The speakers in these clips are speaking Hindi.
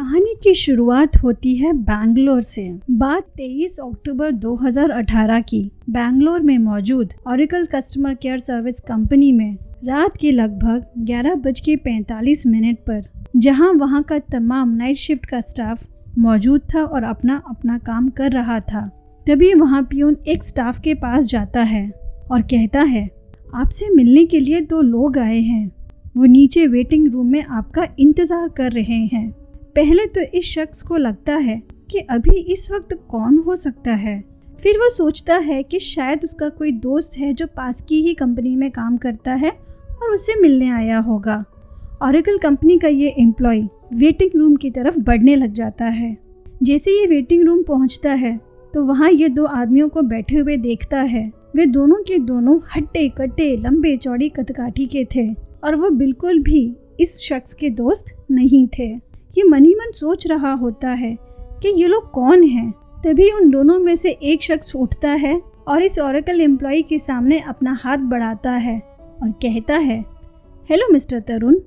कहानी की शुरुआत होती है बैंगलोर से। बात 23 अक्टूबर 2018 की। बैंगलोर में मौजूद Oracle customer care service company में रात के लगभग 11:45 पर जहां वहां का तमाम नाइट शिफ्ट का स्टाफ मौजूद था और अपना अपना काम कर रहा था, तभी वहां पियून एक स्टाफ के पास जाता है और कहता है, आपसे मिलने के लिए 2 लोग आए हैं। वो नीचे वेटिंग रूम में आपका इंतज़ार कर रहे हैं। पहले तो इस शख्स को लगता है कि अभी इस वक्त कौन हो सकता है। फिर वो सोचता है कि शायद उसका कोई दोस्त है जो पास की ही कंपनी में काम करता है और उससे मिलने आया होगा। ओरेकल कंपनी का ये एम्प्लॉय वेटिंग रूम की तरफ बढ़ने लग जाता है। जैसे ये वेटिंग रूम पहुंचता है तो वहाँ ये 2 आदमियों को बैठे हुए देखता है। वे दोनों के दोनों हट्टे कट्टे लंबे चौड़ी कदकाठी के थे और वो बिल्कुल भी इस शख्स के दोस्त नहीं थे। ये मन ही मन सोच रहा होता है कि ये लोग कौन हैं। तभी उन दोनों में से एक शख्स उठता है और इस ओरेकल एम्प्लॉय के सामने अपना हाथ बढ़ाता है और कहता है, हेलो मिस्टर तरुण।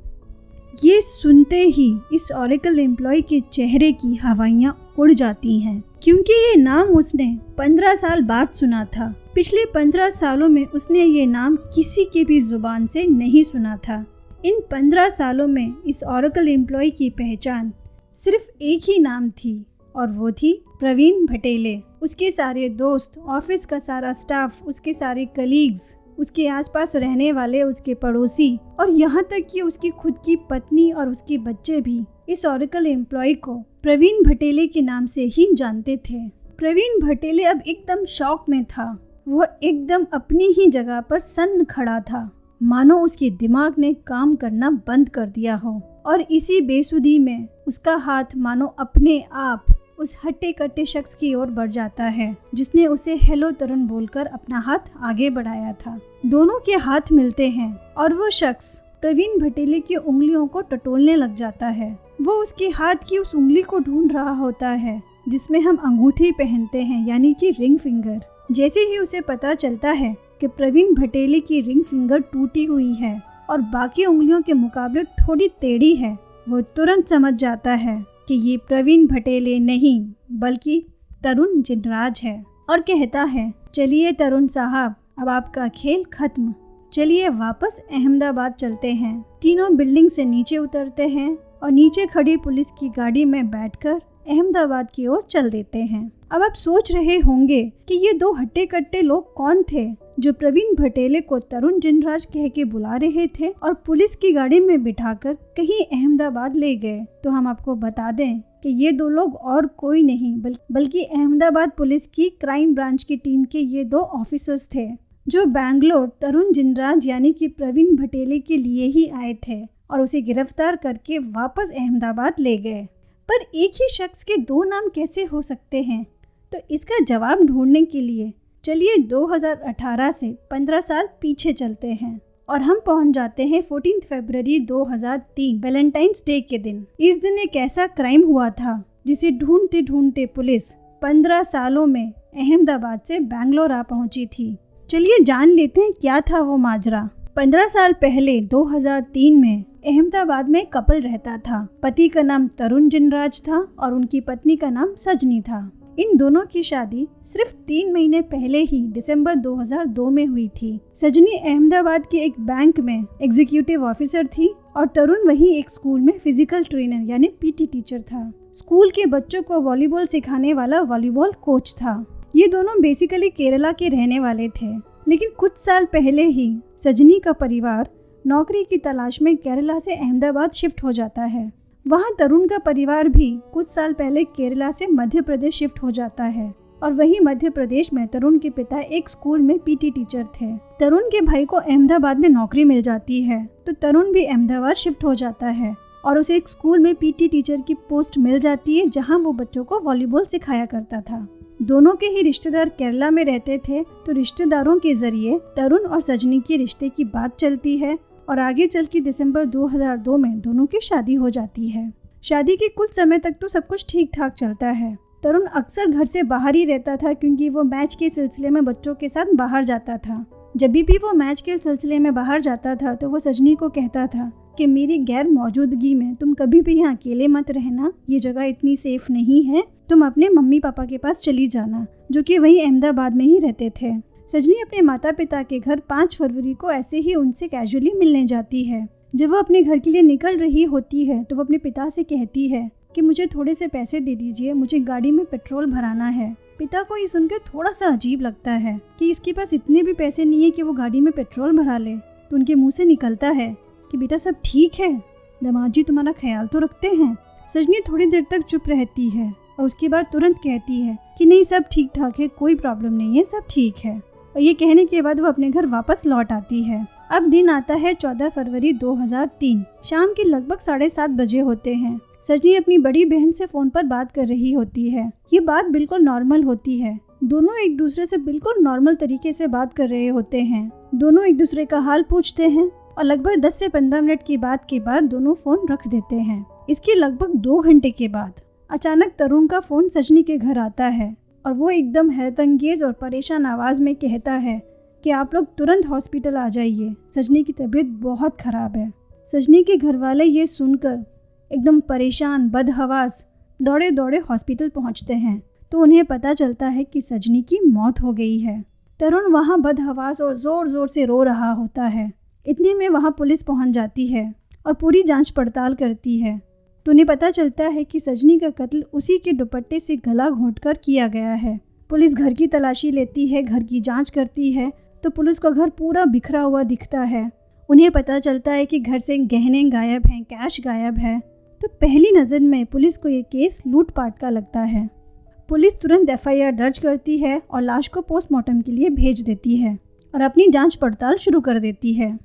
ये सुनते ही इस ओरेकल एम्प्लॉय के चेहरे की हवाइयाँ उड़ जाती हैं, क्योंकि ये नाम उसने 15 साल बाद सुना था। पिछले 15 सालों में उसने ये नाम किसी के भी जुबान से नहीं सुना था। इन 15 सालों में इस ओरेकल एम्प्लॉय की पहचान सिर्फ एक ही नाम थी और वो थी प्रवीण भटेले। उसके सारे दोस्त, ऑफिस का सारा स्टाफ, उसके सारे कलीग्स, उसके आसपास रहने वाले उसके पड़ोसी और यहाँ तक कि उसकी खुद की पत्नी और उसके बच्चे भी इस ओरेकल एम्प्लॉय को प्रवीण भटेले के नाम से ही जानते थे। प्रवीण भटेले अब एकदम शॉक में था। वह एकदम अपनी ही जगह पर सन्न खड़ा था, मानो उसके दिमाग ने काम करना बंद कर दिया हो। और इसी बेसुधी में उसका हाथ मानो अपने आप उस हट्टे कट्टे शख्स की ओर बढ़ जाता है जिसने उसे हेलो तरुण बोलकर अपना हाथ आगे बढ़ाया था। दोनों के हाथ मिलते हैं और वो शख्स प्रवीण भटेले की उंगलियों को टटोलने लग जाता है। वो उसके हाथ की उस उंगली को ढूंढ रहा होता है जिसमें हम अंगूठी पहनते हैं, यानी कि रिंग फिंगर। जैसे ही उसे पता चलता है कि प्रवीण भटेले की रिंग फिंगर टूटी हुई है और बाकी उंगलियों के मुकाबले थोड़ी टेढ़ी है, वो तुरंत समझ जाता है कि ये प्रवीण भटेले नहीं बल्कि तरुण जिनराज है और कहता है, चलिए तरुण साहब, अब आपका खेल खत्म। चलिए वापस अहमदाबाद चलते हैं। तीनों बिल्डिंग से नीचे उतरते हैं और नीचे खड़ी पुलिस की गाड़ी में बैठकर अहमदाबाद की ओर चल देते हैं। अब आप सोच रहे होंगे कि ये 2 हट्टे कट्टे लोग कौन थे जो प्रवीण भटेले को तरुण जिनराज कह के बुला रहे थे और पुलिस की गाड़ी में बिठाकर कहीं अहमदाबाद ले गए। तो हम आपको बता दें कि ये 2 लोग और कोई नहीं बल्कि अहमदाबाद पुलिस की क्राइम ब्रांच की टीम के ये 2 ऑफिसर्स थे जो बैंगलोर तरुण जिनराज यानी कि प्रवीण भटेले के लिए ही आए थे और उसे गिरफ्तार करके वापस अहमदाबाद ले गए। पर एक ही शख्स के 2 नाम कैसे हो सकते हैं? तो इसका जवाब ढूंढने के लिए चलिए 2018 से 15 साल पीछे चलते हैं और हम पहुंच जाते हैं 14 फरवरी 2003 वैलेंटाइंस डे के दिन। इस दिन एक ऐसा क्राइम हुआ था जिसे ढूंढते ढूंढते पुलिस 15 सालों में अहमदाबाद से बैंगलोर आ पहुंची थी। चलिए जान लेते हैं क्या था वो माजरा। 15 साल पहले 2003 में अहमदाबाद में कपल रहता था। पति का नाम तरुण जिनराज था और उनकी पत्नी का नाम सजनी था। इन दोनों की शादी सिर्फ 3 महीने पहले ही दिसंबर 2002 में हुई थी। सजनी अहमदाबाद के एक बैंक में एग्जीक्यूटिव ऑफिसर थी और तरुण वही एक स्कूल में फिजिकल ट्रेनर यानी पीटी टीचर था। स्कूल के बच्चों को वॉलीबॉल सिखाने वाला वॉलीबॉल कोच था। ये दोनों बेसिकली केरला के रहने वाले थे, लेकिन कुछ साल पहले ही सजनी का परिवार नौकरी की तलाश में केरला से अहमदाबाद शिफ्ट हो जाता है। वहाँ तरुण का परिवार भी कुछ साल पहले केरला से मध्य प्रदेश शिफ्ट हो जाता है और वही मध्य प्रदेश में तरुण के पिता एक स्कूल में पीटी टीचर थे। तरुण के भाई को अहमदाबाद में नौकरी मिल जाती है तो तरुण भी अहमदाबाद शिफ्ट हो जाता है और उसे एक स्कूल में पीटी टीचर की पोस्ट मिल जाती है जहाँ वो बच्चों को वॉलीबॉल सिखाया करता था। दोनों के ही रिश्तेदार केरला में रहते थे तो रिश्तेदारों के जरिए तरुण और सजनी के रिश्ते की बात चलती है और आगे चल के दिसंबर 2002 में दोनों की शादी हो जाती है। शादी के कुछ समय तक तो सब कुछ ठीक ठाक चलता है। तरुण अक्सर घर से बाहर ही रहता था क्योंकि वो मैच के सिलसिले में बच्चों के साथ बाहर जाता था। जब भी वो मैच के सिलसिले में बाहर जाता था तो वो सजनी को कहता था कि मेरी गैर मौजूदगी में तुम कभी भी यहाँ अकेले मत रहना, ये जगह इतनी सेफ नहीं है, तुम अपने मम्मी पापा के पास चली जाना, जो कि वहीं अहमदाबाद में ही रहते थे। सजनी अपने माता पिता के घर 5 फरवरी को ऐसे ही उनसे कैजुअली मिलने जाती है। जब वो अपने घर के लिए निकल रही होती है तो वो अपने पिता से कहती है कि मुझे थोड़े से पैसे दे दीजिए, मुझे गाड़ी में पेट्रोल भराना है। पिता को ये सुनकर थोड़ा सा अजीब लगता है कि इसके पास इतने भी पैसे नहीं है कि वो गाड़ी में पेट्रोल भरा ले। तो उनके मुंह से निकलता है कि बेटा सब ठीक है, दामाद जी तुम्हारा ख्याल तो रखते हैं। सजनी थोड़ी देर तक चुप रहती है और उसके बाद तुरंत कहती है कि नहीं सब ठीक ठाक है, कोई प्रॉब्लम नहीं है, सब ठीक है। और ये कहने के बाद वो अपने घर वापस लौट आती है। अब दिन आता है 14 फरवरी 2003। शाम के लगभग 7:30 बजे होते हैं। सजनी अपनी बड़ी बहन से फोन पर बात कर रही होती है। ये बात बिल्कुल नॉर्मल होती है। दोनों एक दूसरे से बिल्कुल नॉर्मल तरीके से बात कर रहे होते हैं। दोनों एक दूसरे का हाल पूछते हैं और लगभग 10 से 15 मिनट की बात के बाद दोनों फोन रख देते हैं। इसके लगभग 2 घंटे के बाद अचानक तरुण का फोन सजनी के घर आता है और वो एकदम हैरतअंगेज और परेशान आवाज में कहता है कि आप लोग तुरंत हॉस्पिटल आ जाइए, सजनी की तबीयत बहुत खराब है। सजनी के घर वाले ये सुनकर एकदम परेशान बदहवास दौड़े दौड़े हॉस्पिटल पहुंचते हैं तो उन्हें पता चलता है कि सजनी की मौत हो गई है। तरुण वहां बदहवास और जोर जोर से रो रहा होता है। इतने में वहां पुलिस पहुंच जाती है और पूरी जांच पड़ताल करती है तो उन्हें पता चलता है कि सजनी का कत्ल उसी के दुपट्टे से गला घोंटकर किया गया है। पुलिस घर की तलाशी लेती है, घर की जांच करती है तो पुलिस का घर पूरा बिखरा हुआ दिखता है। उन्हें पता चलता है कि घर से गहने गायब हैं, कैश गायब है। तो पहली नज़र में पुलिस को ये केस लूटपाट का लगता है। पुलिस तुरंत FIR दर्ज करती है और लाश को पोस्टमार्टम के लिए भेज देती है और अपनी जांच पड़ताल शुरू कर देती है।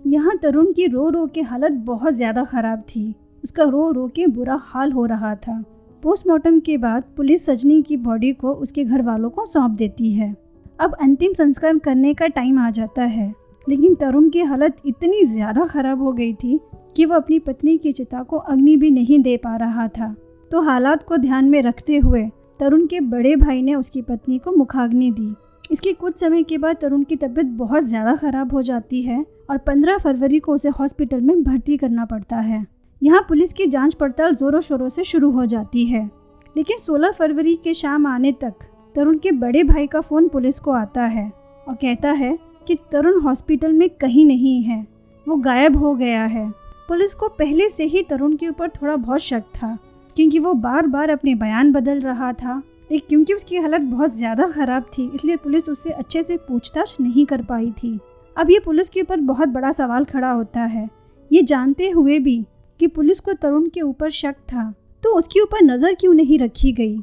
यहाँ तरुण की रो रो के हालत बहुत ज़्यादा ख़राब थी। उसका रो रो के बुरा हाल हो रहा था। पोस्टमार्टम के बाद पुलिस सजनी की बॉडी को उसके घर वालों को सौंप देती है। अब अंतिम संस्कार करने का टाइम आ जाता है, लेकिन तरुण की हालत इतनी ज़्यादा ख़राब हो गई थी कि वह अपनी पत्नी की चिता को अग्नि भी नहीं दे पा रहा था। तो हालात को ध्यान में रखते हुए तरुण के बड़े भाई ने उसकी पत्नी को मुखाग्नि दी। इसके कुछ समय के बाद तरुण की तबीयत बहुत ज़्यादा ख़राब हो जाती है और 15 फरवरी को उसे हॉस्पिटल में भर्ती करना पड़ता है। यहाँ पुलिस की जांच पड़ताल ज़ोरों शोरों से शुरू हो जाती है, लेकिन 16 फरवरी के शाम आने तक तरुण के बड़े भाई का फ़ोन पुलिस को आता है और कहता है कि तरुण हॉस्पिटल में कहीं नहीं है, वो गायब हो गया है। पुलिस को पहले से ही तरुण के ऊपर थोड़ा बहुत शक था, क्योंकि वो बार बार अपने बयान बदल रहा था, लेकिन क्योंकि उसकी हालत बहुत ज़्यादा ख़राब थी इसलिए पुलिस उससे अच्छे से पूछताछ नहीं कर पाई थी। अब ये पुलिस के ऊपर बहुत बड़ा सवाल खड़ा होता है। ये जानते हुए भी कि पुलिस को तरुण के ऊपर शक था तो उसके ऊपर नज़र क्यों नहीं रखी गई,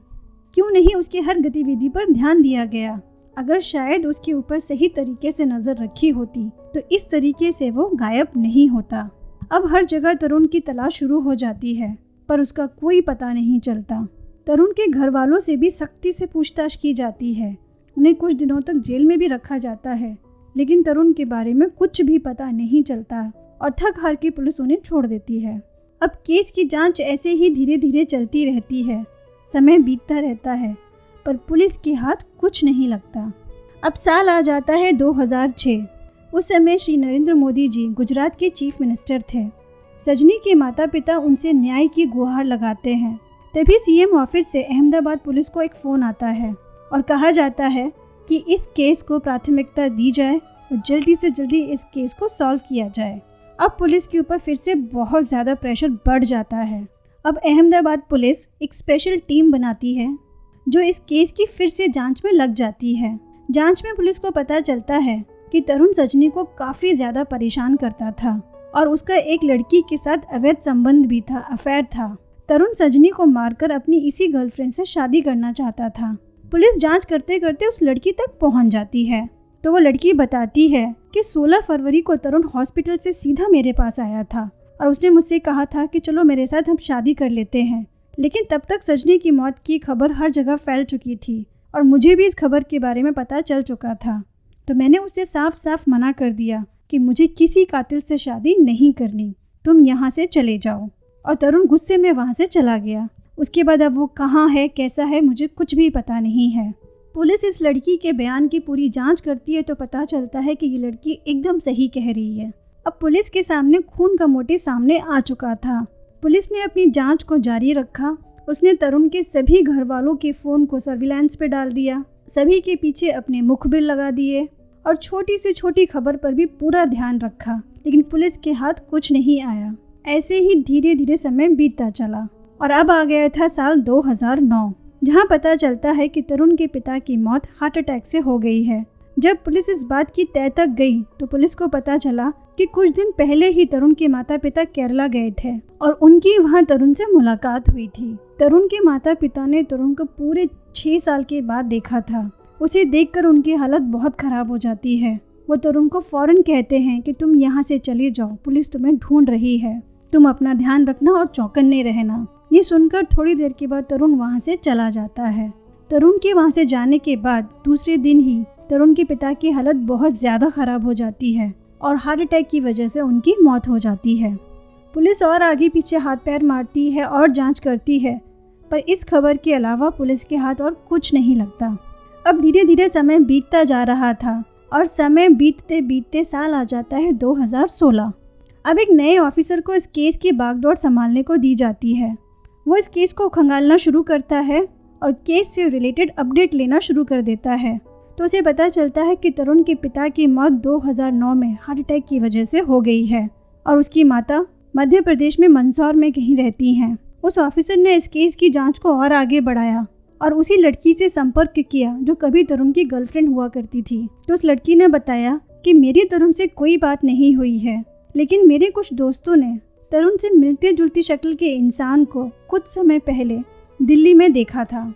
क्यों नहीं उसकी हर गतिविधि पर ध्यान दिया गया। अगर शायद उसके ऊपर सही तरीके से नज़र रखी होती तो इस तरीके से वो गायब नहीं होता। अब हर जगह तरुण की तलाश शुरू हो जाती है पर उसका कोई पता नहीं चलता। तरुण के घर वालों से भी सख्ती से पूछताछ की जाती है। उन्हें कुछ दिनों तक जेल में भी रखा जाता है, लेकिन तरुण के बारे में कुछ भी पता नहीं चलता और थक हार के पुलिस उन्हें छोड़ देती है। अब केस की जांच ऐसे ही धीरे धीरे चलती रहती है। समय बीतता रहता है पर पुलिस के हाथ कुछ नहीं लगता। अब साल आ जाता है 2006। उस समय श्री नरेंद्र मोदी जी गुजरात के चीफ मिनिस्टर थे। सजनी के माता पिता उनसे न्याय की गुहार लगाते हैं। तभी CM ऑफिस से अहमदाबाद पुलिस को एक फ़ोन आता है और कहा जाता है कि इस केस को प्राथमिकता दी जाए और जल्दी से जल्दी इस केस को सॉल्व किया जाए। अब पुलिस के ऊपर फिर से बहुत ज़्यादा प्रेशर बढ़ जाता है। अब अहमदाबाद पुलिस एक स्पेशल टीम बनाती है जो इस केस की फिर से जांच में लग जाती है। जांच में पुलिस को पता चलता है कि तरुण सजनी को काफ़ी ज़्यादा परेशान करता था और उसका एक लड़की के साथ अवैध संबंध भी था, अफेयर था। तरुण सजनी को मारकर अपनी इसी गर्लफ्रेंड से शादी करना चाहता था। पुलिस जांच करते करते उस लड़की तक पहुंच जाती है तो वो लड़की बताती है कि 16 फरवरी को तरुण हॉस्पिटल से सीधा मेरे पास आया था और उसने मुझसे कहा था कि चलो मेरे साथ हम शादी कर लेते हैं। लेकिन तब तक सजनी की मौत की खबर हर जगह फैल चुकी थी और मुझे भी इस खबर के बारे में पता चल चुका था। तो मैंने उससे साफ साफ मना कर दिया कि मुझे किसी कातिल से शादी नहीं करनी, तुम यहाँ से चले जाओ। और तरुण गुस्से में वहाँ से चला गया। उसके बाद अब वो कहाँ है, कैसा है, मुझे कुछ भी पता नहीं है। पुलिस इस लड़की के बयान की पूरी जांच करती है तो पता चलता है कि ये लड़की एकदम सही कह रही है। अब पुलिस के सामने खून का मोटिव सामने आ चुका था। पुलिस ने अपनी जांच को जारी रखा। उसने तरुण के सभी घर वालों के फ़ोन को सर्विलांस पे डाल दिया, सभी के पीछे अपने मुखबिर लगा दिए और छोटी से छोटी खबर पर भी पूरा ध्यान रखा, लेकिन पुलिस के हाथ कुछ नहीं आया। ऐसे ही धीरे धीरे समय बीतता चला और अब आ गया था साल 2009, जहां पता चलता है कि तरुण के पिता की मौत हार्ट अटैक से हो गई है। जब पुलिस इस बात की तह तक गई तो पुलिस को पता चला कि कुछ दिन पहले ही तरुण के माता पिता केरला गए थे और उनकी वहां तरुण से मुलाकात हुई थी। तरुण के माता पिता ने तरुण को पूरे 6 साल के बाद देखा था। उसे देखकर उनकी हालत बहुत खराब हो जाती है। वो तरुण को फौरन कहते हैं कि तुम यहाँ से चले जाओ, पुलिस तुम्हें ढूंढ रही है, तुम अपना ध्यान रखना और चौकन्ने रहना। ये सुनकर थोड़ी देर के बाद तरुण वहाँ से चला जाता है। तरुण के वहाँ से जाने के बाद दूसरे दिन ही तरुण के पिता की हालत बहुत ज़्यादा खराब हो जाती है और हार्ट अटैक की वजह से उनकी मौत हो जाती है। पुलिस और आगे पीछे हाथ पैर मारती है और जांच करती है, पर इस खबर के अलावा पुलिस के हाथ और कुछ नहीं लगता। अब धीरे धीरे समय बीतता जा रहा था और समय बीतते बीतते साल आ जाता है 2016। अब एक नए ऑफिसर को इस केस की बागडोर संभालने को दी जाती है। वो इस केस को खंगालना शुरू करता है और केस से रिलेटेड अपडेट लेना शुरू कर देता है। तो उसे पता चलता है कि तरुण के पिता की मौत 2009 में हार्ट अटैक की वजह से हो गई है और उसकी माता मध्य प्रदेश में मंदसौर में कहीं रहती हैं। उस ऑफिसर ने इस केस की जांच को और आगे बढ़ाया और उसी लड़की से संपर्क किया जो कभी तरुण की गर्लफ्रेंड हुआ करती थी। तो उस लड़की ने बताया कि मेरी तरुण से कोई बात नहीं हुई है, लेकिन मेरे कुछ दोस्तों ने तरुण से मिलती जुलती शक्ल के इंसान को कुछ समय पहले दिल्ली में देखा था।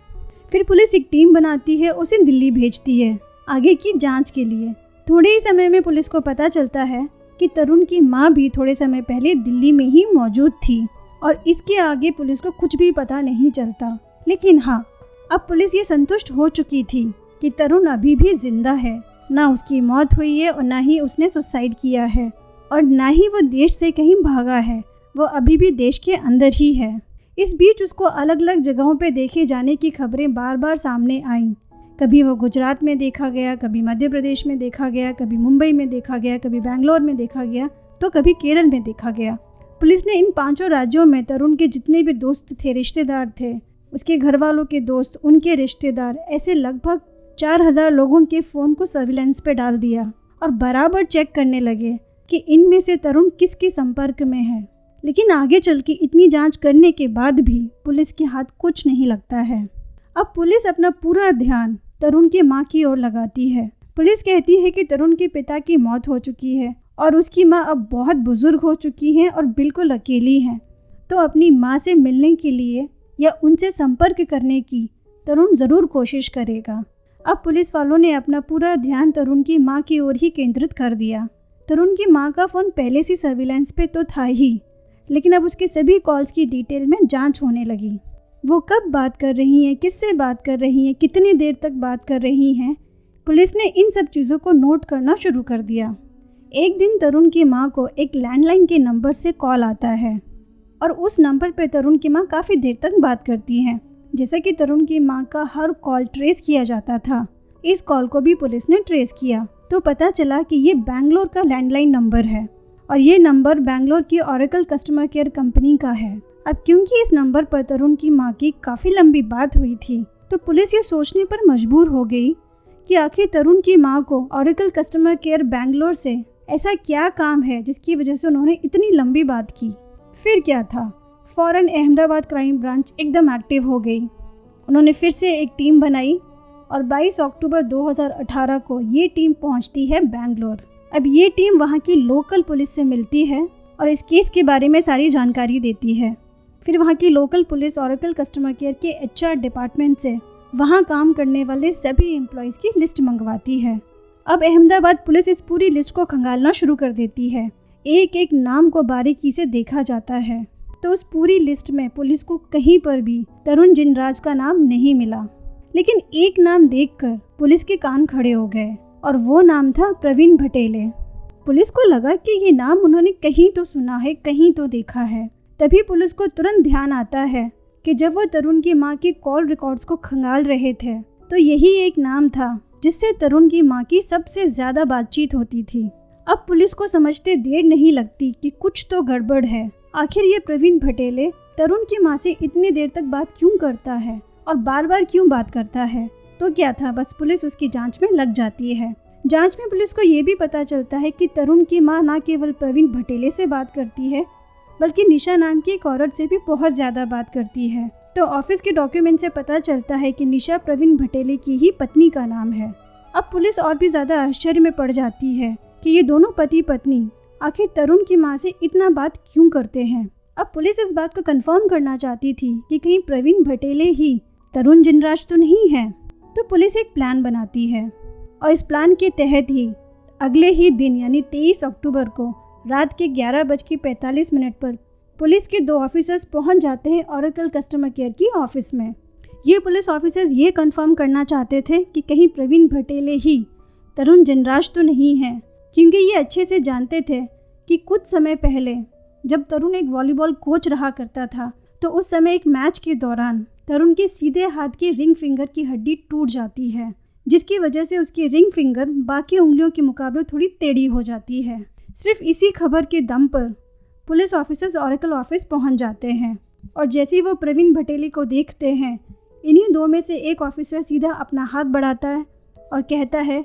फिर पुलिस एक टीम बनाती है, उसे दिल्ली भेजती है आगे की जांच के लिए। थोड़े ही समय में पुलिस को पता चलता है कि तरुण की माँ भी थोड़े समय पहले दिल्ली में ही मौजूद थी और इसके आगे पुलिस को कुछ भी पता नहीं चलता। लेकिन हाँ, अब पुलिस ये संतुष्ट हो चुकी थी कि तरुण अभी भी जिंदा है, ना उसकी मौत हुई है और ना ही उसने सुसाइड किया है और ना ही वो देश से कहीं भागा है, वो अभी भी देश के अंदर ही है। इस बीच उसको अलग अलग जगहों पे देखे जाने की खबरें बार बार सामने आईं। कभी वो गुजरात में देखा गया, कभी मध्य प्रदेश में देखा गया, कभी मुंबई में देखा गया, कभी बेंगलोर में देखा गया, तो कभी केरल में देखा गया। पुलिस ने इन 5 राज्यों में तरुण के जितने भी दोस्त थे, रिश्तेदार थे, उसके घर वालों के दोस्त, उनके रिश्तेदार, ऐसे लगभग 4000 लोगों के फ़ोन को सर्विलांस पे डाल दिया और बराबर चेक करने लगे कि इनमें से तरुण किसके संपर्क में है। लेकिन आगे चल के इतनी जांच करने के बाद भी पुलिस के हाथ कुछ नहीं लगता है। अब पुलिस अपना पूरा ध्यान तरुण की माँ की ओर लगाती है। पुलिस कहती है कि तरुण के पिता की मौत हो चुकी है और उसकी माँ अब बहुत बुजुर्ग हो चुकी हैं और बिल्कुल अकेली हैं, तो अपनी माँ से मिलने के लिए या उनसे संपर्क करने की तरुण ज़रूर कोशिश करेगा। अब पुलिस वालों ने अपना पूरा ध्यान तरुण की माँ की ओर ही केंद्रित कर दिया। तरुण की माँ का फ़ोन पहले से सर्विलांस पे तो था ही, लेकिन अब उसके सभी कॉल्स की डिटेल में जांच होने लगी। वो कब बात कर रही हैं, किससे बात कर रही हैं, कितनी देर तक बात कर रही हैं, पुलिस ने इन सब चीज़ों को नोट करना शुरू कर दिया। एक दिन तरुण की माँ को एक लैंडलाइन के नंबर से कॉल आता है और उस नंबर पर तरुण की माँ काफ़ी देर तक बात करती हैं। जैसा कि तरुण की माँ का हर कॉल ट्रेस किया जाता था, इस कॉल को भी पुलिस ने ट्रेस किया तो पता चला कि ये बैंगलोर का लैंडलाइन नंबर है और ये नंबर बैंगलोर की ओरेकल कस्टमर केयर कंपनी का है। अब क्योंकि इस नंबर पर तरुण की माँ की काफ़ी लंबी बात हुई थी, तो पुलिस ये सोचने पर मजबूर हो गई कि आखिर तरुण की माँ को ओरेकल कस्टमर केयर बैंगलोर से ऐसा क्या काम है जिसकी वजह से उन्होंने इतनी लंबी बात की। फिर क्या था, फ़ौरन अहमदाबाद क्राइम ब्रांच एकदम एक्टिव हो गई। उन्होंने फिर से एक टीम बनाई और 22 अक्टूबर 2018 को ये टीम पहुंचती है बैंगलोर। अब ये टीम वहाँ की लोकल पुलिस से मिलती है और इस केस के बारे में सारी जानकारी देती है। फिर वहाँ की local police Oracle customer care के HR डिपार्टमेंट से वहाँ काम करने वाले सभी एम्प्लॉयज़ की लिस्ट मंगवाती है। अब अहमदाबाद पुलिस इस पूरी लिस्ट को खंगालना शुरू कर देती है। एक एक नाम को बारीकी से देखा जाता है, तो उस पूरी लिस्ट में पुलिस को कहीं पर भी तरुण जिनराज का नाम नहीं मिला। लेकिन एक नाम देखकर पुलिस के कान खड़े हो गए और वो नाम था प्रवीण भटेले। पुलिस को लगा कि ये नाम उन्होंने कहीं तो सुना है, कहीं तो देखा है। तभी पुलिस को तुरंत ध्यान आता है कि जब वो तरुण की माँ की कॉल रिकॉर्ड्स को खंगाल रहे थे तो यही एक नाम था जिससे तरुण की माँ की सबसे ज़्यादा बातचीत होती थी। अब पुलिस को समझते देर नहीं लगती कि कुछ तो गड़बड़ है। आखिर ये प्रवीण भटेले तरुण की माँ से इतनी देर तक बात क्यों करता है और बार बार क्यों बात करता है? तो क्या था, बस पुलिस उसकी जांच में लग जाती है। जांच में पुलिस को ये भी पता चलता है कि तरुण की माँ न केवल प्रवीण भटेले से बात करती है बल्कि निशा नाम की एक औरत से भी बहुत ज़्यादा बात करती है। तो ऑफिस के डॉक्यूमेंट से पता चलता है कि निशा प्रवीण भटेले की ही पत्नी का नाम है। अब पुलिस और भी ज़्यादा आश्चर्य में पड़ जाती है कि ये दोनों पति पत्नी आखिर तरुण की माँ से इतना बात क्यों करते हैं। अब पुलिस इस बात को कंफर्म करना चाहती थी कि कहीं प्रवीण भटेले ही तरुण जिनराज तो नहीं है। तो पुलिस एक प्लान बनाती है और इस प्लान के तहत ही अगले ही दिन यानी 23 अक्टूबर को रात के 11:45 पर पुलिस के 2 ऑफिसर्स पहुंच जाते हैं ओरेकल कस्टमर केयर की ऑफिस में। ये पुलिस ऑफिसर्स ये कंफर्म करना चाहते थे कि कहीं प्रवीण भटेले ही तरुण जिनराज तो नहीं है, क्योंकि ये अच्छे से जानते थे कि कुछ समय पहले जब तरुण एक वॉलीबॉल कोच रहा करता था तो उस समय एक मैच के दौरान तरुण के सीधे हाथ की रिंग फिंगर की हड्डी टूट जाती है, जिसकी वजह से उसकी रिंग फिंगर बाकी उंगलियों के मुकाबले थोड़ी टेढ़ी हो जाती है। सिर्फ इसी खबर के दम पर पुलिस ऑफिसर्स ओरेकल ऑफिस पहुंच जाते हैं और जैसे ही वो प्रवीण भटेले को देखते हैं, इन्हीं 2 में से एक ऑफिसर सीधा अपना हाथ बढ़ाता है और कहता है,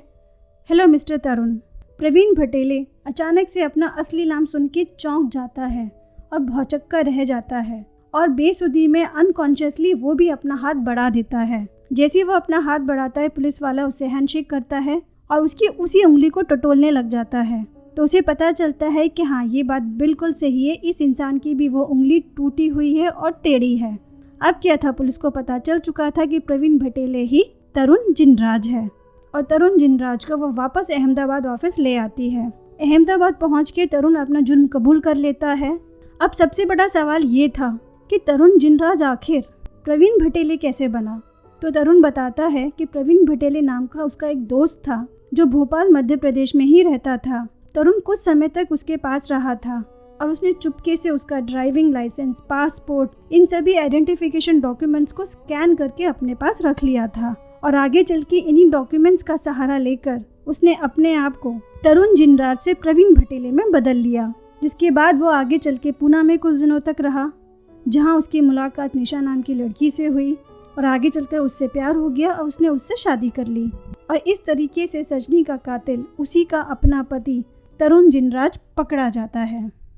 हेलो मिस्टर तरुण। प्रवीण भटेले अचानक से अपना असली नाम सुन के चौंक जाता है और भौचक्का रह जाता है और बेसुधी में अनकॉन्शियसली वो भी अपना हाथ बढ़ा देता है। जैसे ही वो अपना हाथ बढ़ाता है, पुलिस वाला उससे हैंडशेक करता है और उसकी उसी उंगली को टटोलने लग जाता है। तो उसे पता चलता है कि हाँ, ये बात बिल्कुल सही है, इस इंसान की भी वो उंगली टूटी हुई है और टेढ़ी है। अब क्या था, पुलिस को पता चल चुका था कि प्रवीण भटेले ही तरुण जिनराज है और तरुण जिनराज को वो वापस अहमदाबाद ऑफिस ले आती है। अहमदाबाद पहुंच के तरुण अपना जुर्म कबूल कर लेता है। अब सबसे बड़ा सवाल ये था कि तरुण जिनराज आखिर प्रवीण भटेले कैसे बना। तो तरुण बताता है कि प्रवीण भटेले नाम का उसका एक दोस्त था जो भोपाल मध्य प्रदेश में ही रहता था। तरुण कुछ समय तक उसके पास रहा था और उसने चुपके से उसका ड्राइविंग लाइसेंस, पासपोर्ट, इन सभी आइडेंटिफिकेशन डॉक्यूमेंट्स को स्कैन करके अपने पास रख लिया था और आगे चल के इन्हीं डॉक्यूमेंट्स का सहारा लेकर उसने अपने आप को तरुण जिनराज से प्रवीण भटेले में बदल लिया। जिसके बाद वो आगे चल के पूना में कुछ दिनों तक रहा, जहाँ उसकी मुलाकात निशा नाम की लड़की से हुई और आगे चलकर उससे प्यार हो गया और उसने उससे शादी कर ली। और इस तरीके से सजनी का कातिल, उसी का अपना पति तरुण जिनराज पकड़ा जाता है।